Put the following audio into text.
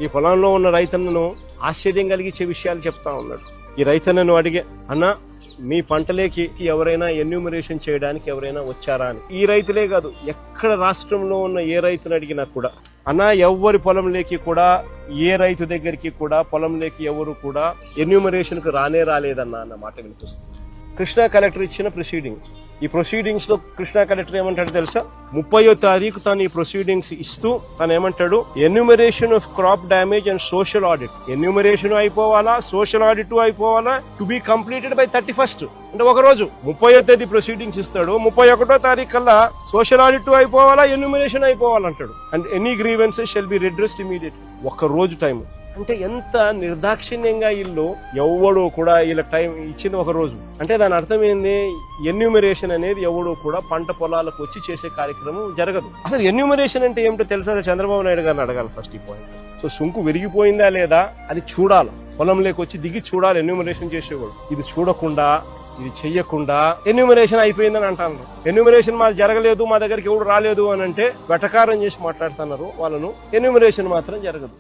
ఈ పొలంలో ఉన్న రైతన్నను ఆశ్చర్యం కలిగించే విషయాలు చెప్తా ఉన్నాడు. ఈ రైతన్నను అడిగే, అన్న మీ పంటలేకి ఎవరైనా ఎన్యూమరేషన్ చేయడానికి ఎవరైనా వచ్చారా అని. ఈ రైతులే కాదు, ఎక్కడ రాష్ట్రంలో ఉన్న ఏ రైతుని అడిగినా కూడా, అన్న ఎవరి పొలంలోకి కూడా, ఏ రైతు దగ్గరికి కూడా పొలంలోకి ఎవరు కూడా ఎన్యూమరేషన్ కు రాలేదన్నా అన్న మాట వినిపిస్తుంది. కృష్ణా కలెక్టర్ ఇచ్చిన ప్రొసీడింగ్, ఈ ప్రొసీడింగ్స్ లో కృష్ణా కలెక్టర్ ఏమంటాడు తెలుసా? 30వ తారీఖు తను ఈ ప్రొసీడింగ్స్ ఇస్తూ తను ఏమంటాడు, enumeration of crop damage and social audit, enumeration అయిపోవాలా, సోషల్ ఆడిట్ అయిపోవాలా, to be completed by 31st, అంటే ఒక రోజు. 30వ తేదీ ప్రొసీడింగ్స్ ఇస్తాడు, 31వ తారీఖు కల్లా సోషల్ ఆడిట్ అయిపోవాలా, ఎన్యూమరేషన్ అయిపోవాలంటాడు. And any grievances shall be redressed immediately. ఒక రోజు టైం. అంటే ఎంత నిర్దాక్షిణ్యంగా వీళ్ళు ఎవడో కూడా వీళ్ళ టైం ఇచ్చింది ఒక రోజు. అంటే దాని అర్థం ఏంది? ఎన్యూమరేషన్ అనేది ఎవడో కూడా పంట పొలాలకు వచ్చి చేసే కార్యక్రమం జరగదు. అసలు ఎన్యూమరేషన్ అంటే ఏమిటో తెలుసా? చంద్రబాబు నాయుడు గారిని అడగాలి ఫస్ట్ ఈ పాయింట్. సో సుంకు విరిగిపోయిందా లేదా అది చూడాలి, పొలంలోకి వచ్చి దిగి చూడాలి ఎన్యూమరేషన్ చేసేవాడు. ఇది చూడకుండా, ఇది చెయ్యకుండా ఎన్యూమరేషన్ అయిపోయిందని అంటాను. ఎన్యూమరేషన్ మాది జరగలేదు, మా దగ్గరికి ఎవడు రాలేదు అని అంటే వెటకారం చేసి మాట్లాడుతున్నారు వాళ్ళను. ఎన్యూమరేషన్ మాత్రం జరగదు.